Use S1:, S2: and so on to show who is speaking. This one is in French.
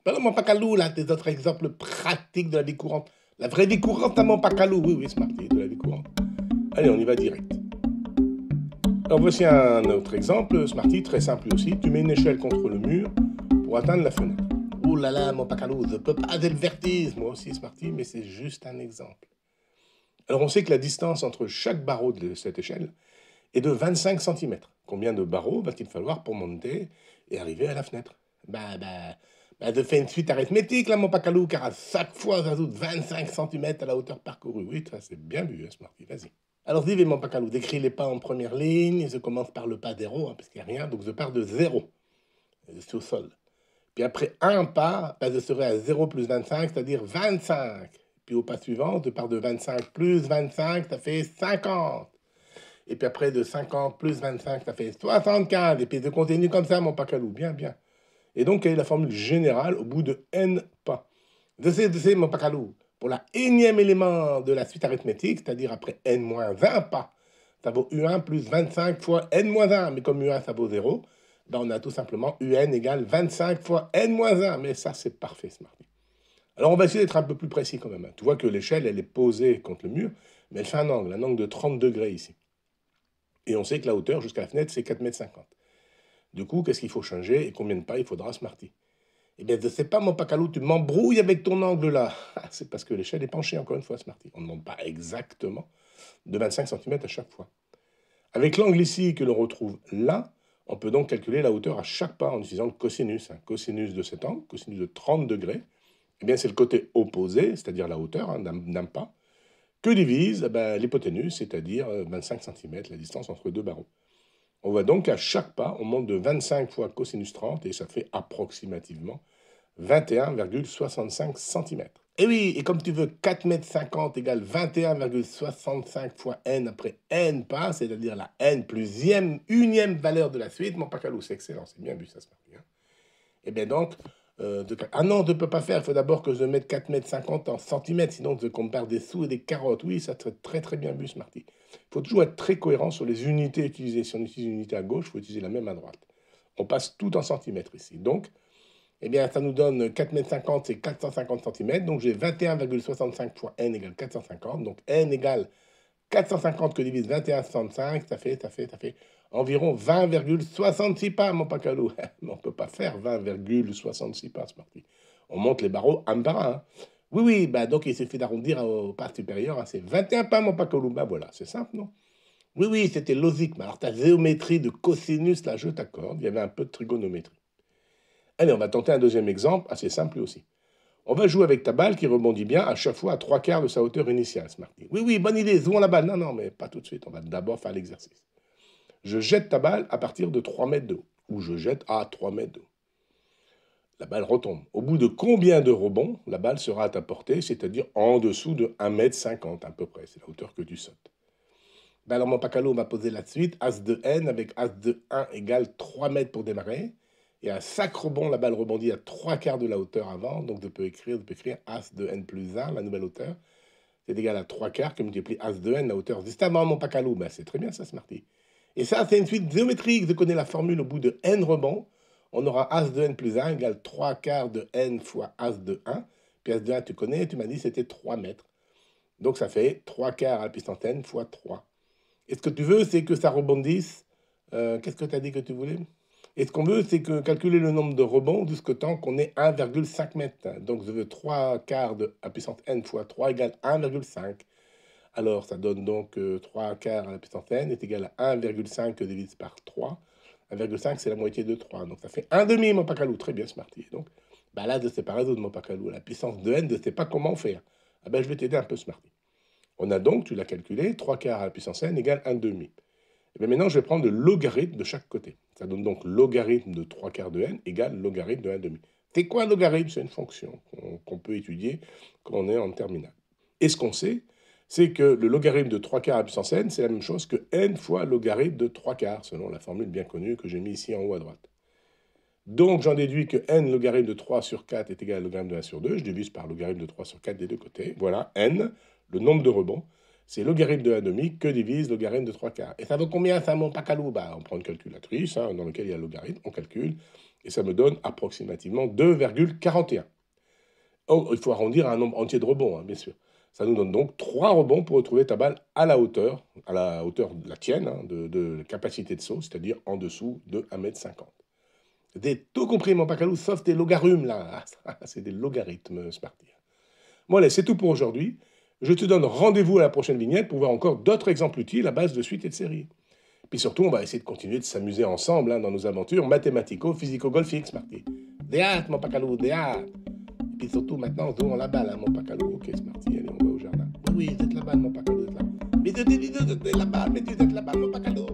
S1: Ben non, mon pacalou, là, des autres exemples pratiques de la vie courante. La vraie vie courante à mon pacalou. Oui, oui, Smarty, de la vie courante. Allez, on y va direct. Alors voici un autre exemple, Smarty, très simple aussi. Tu mets une échelle contre le mur pour atteindre la fenêtre. Ouh là là, mon pacalou, je peux pas le vertige. Moi aussi, Smarty, mais c'est juste un exemple. Alors on sait que la distance entre chaque barreau de cette échelle est de 25 cm. Combien de barreaux va-t-il falloir pour monter et arriver à la fenêtre? Je fais une suite arithmétique là, mon pacalou, car à chaque fois, j'ajoute 25 cm à la hauteur parcourue. Oui, ça c'est bien vu, hein, Smarty, vas-y. Alors, dis mon pacalou, décris les pas en première ligne. Je commence par le pas 0, hein, parce qu'il n'y a rien, donc je pars de 0. Je suis au sol. Puis après un pas, je serai à 0 plus 25, c'est-à-dire 25. Puis au pas suivant, je pars de 25 plus 25, ça fait 50. Et puis après, de 50 plus 25, ça fait 75. Et puis je continue comme ça, mon pacalou. Bien, bien. Et donc, quelle est la formule générale au bout de n pas? Je sais, mon pacalou. Pour la énième élément de la suite arithmétique, c'est-à-dire après n-1 pas, ça vaut u1 plus 25 fois n-1. Mais comme u1, ça vaut 0, ben on a tout simplement un égale 25 fois n-1. Mais ça, c'est parfait, Smarty. Alors, on va essayer d'être un peu plus précis quand même. Tu vois que l'échelle, elle est posée contre le mur, mais elle fait un angle de 30 degrés ici. Et on sait que la hauteur jusqu'à la fenêtre, c'est 4,50 m. Du coup, qu'est-ce qu'il faut changer et combien de pas il faudra, Smarty? Eh bien, je ne sais pas, mon pacalou, tu m'embrouilles avec ton angle là. C'est parce que l'échelle est penchée, encore une fois, Smarty. On ne demande pas exactement de 25 cm à chaque fois. Avec l'angle ici que l'on retrouve là, on peut donc calculer la hauteur à chaque pas en utilisant le cosinus. Cosinus de cet angle, cosinus de 30 degrés, eh bien, c'est le côté opposé, c'est-à-dire la hauteur d'un pas, que divise l'hypoténuse, c'est-à-dire 25 cm, la distance entre deux barreaux. On voit donc qu'à chaque pas, on monte de 25 fois cosinus 30 et ça fait approximativement 21,65 cm. Et oui, et comme tu veux 4,50 m égale 21,65 fois n après n pas, c'est-à-dire la n plus unième valeur de la suite, mon pacalou, c'est excellent, c'est bien vu ça, Smarty. Et bien donc, ah non, je ne peux pas faire, il faut d'abord que je mette 4,50 m en centimètres, sinon je compare des sous et des carottes. Oui, ça serait très très bien vu, Smarty. Il faut toujours être très cohérent sur les unités utilisées. Si on utilise une unité à gauche, il faut utiliser la même à droite. On passe tout en centimètres ici. Donc, eh bien, ça nous donne 4,50 m, c'est 450 cm. Donc, j'ai 21,65 fois n égale 450. Donc, n égale 450 que divise 21,65, ça fait environ 20,66 pas, mon pacalou. Mais on ne peut pas faire 20,66 pas, Smarty. On monte les barreaux un par un. Oui, oui, donc il suffit d'arrondir au pas supérieur. C'est 21 pas, mon pacalou. Voilà, c'est simple, non? Oui, oui, c'était logique. Mais alors, ta géométrie de cosinus, là, je t'accorde. Il y avait un peu de trigonométrie. Allez, on va tenter un deuxième exemple, assez simple aussi. On va jouer avec ta balle qui rebondit bien à chaque fois à 3/4 de sa hauteur initiale, Smarty. Oui, oui, bonne idée, jouons la balle. Non, non, mais pas tout de suite, on va d'abord faire l'exercice. Je jette ta balle à partir de 3 mètres de haut, ou je jette à 3 mètres de haut. La balle retombe. Au bout de combien de rebonds la balle sera à ta portée, c'est-à-dire en dessous de 1,50 m à peu près, c'est la hauteur que tu sautes. Alors mon pacalo, on va poser la suite, As de N avec As de 1 égale 3 mètres pour démarrer. Et à chaque rebond, la balle rebondit à 3/4 de la hauteur avant. Donc, je peux écrire As de n plus 1, la nouvelle hauteur. C'est égal à 3/4 que multiplie As de n, la hauteur juste avant mon pacalou. C'est très bien ça, Smarty. Et ça, c'est une suite géométrique. Je connais la formule au bout de n rebonds. On aura As de n plus 1 égale 3/4 de n fois As de 1. Puis As de 1, tu connais, tu m'as dit c'était 3 mètres. Donc, ça fait 3/4 à la puissance n fois 3. Et ce que tu veux, c'est que ça rebondisse. Qu'est-ce que tu as dit que tu voulais? Et ce qu'on veut, c'est que calculer le nombre de rebonds jusqu'au temps qu'on ait 1,5 m. Donc, je veux 3/4 à puissance n fois 3 égale 1,5. Alors, ça donne donc 3/4 à la puissance n est égal à 1,5 que divise par 3. 1,5, c'est la moitié de 3. Donc, ça fait 1,5, mon pacalou. Très bien, Smarty. Donc, là, je ne sais pas résoudre, mon pacalou. La puissance de n, je ne sais pas comment faire. Je vais t'aider un peu, Smarty. On a donc, tu l'as calculé, 3/4 à la puissance n égale 1,5. Et bien maintenant, je vais prendre le logarithme de chaque côté. Ça donne donc logarithme de 3/4 de n égale logarithme de 1,5. C'est quoi un logarithme? C'est une fonction qu'on peut étudier quand on est en terminale. Et ce qu'on sait, c'est que le logarithme de 3/4 à la puissance n, c'est la même chose que n fois logarithme de 3/4, selon la formule bien connue que j'ai mis ici en haut à droite. Donc, j'en déduis que n logarithme de 3 sur 4 est égal à logarithme de 1 sur 2. Je divise par logarithme de 3 sur 4 des deux côtés. Voilà, n, le nombre de rebonds, c'est logarithme de 1,5 que divise logarithme de 3/4. Et ça vaut combien ça, mon pacalou? On prend une calculatrice dans laquelle il y a le logarithme, on calcule, et ça me donne approximativement 2,41. Oh, il faut arrondir à un nombre entier de rebonds, hein, bien sûr. Ça nous donne donc 3 rebonds pour retrouver ta balle à la hauteur de la tienne, hein, de capacité de saut, c'est-à-dire en dessous de 1,50 m. T'es tout compris, mon pacalou, sauf tes logarithmes, là. C'est des logarithmes, Smarty. Bon, allez, c'est tout pour aujourd'hui. Je te donne rendez-vous à la prochaine vignette pour voir encore d'autres exemples utiles à base de suites et de séries. Puis surtout, on va essayer de continuer de s'amuser ensemble hein, dans nos aventures mathématico-physico-golfiques, Smarty. Des hâtes, mon pacalou, des hâtes. Et puis surtout, maintenant, jouons la balle, hein, mon pacalou. Ok, Smarty, allez, on va au jardin. Oui, jette la balle, mon pacalou, jette la balle. Mais jette la balle, mais tu jettes la balle, mon pacalou.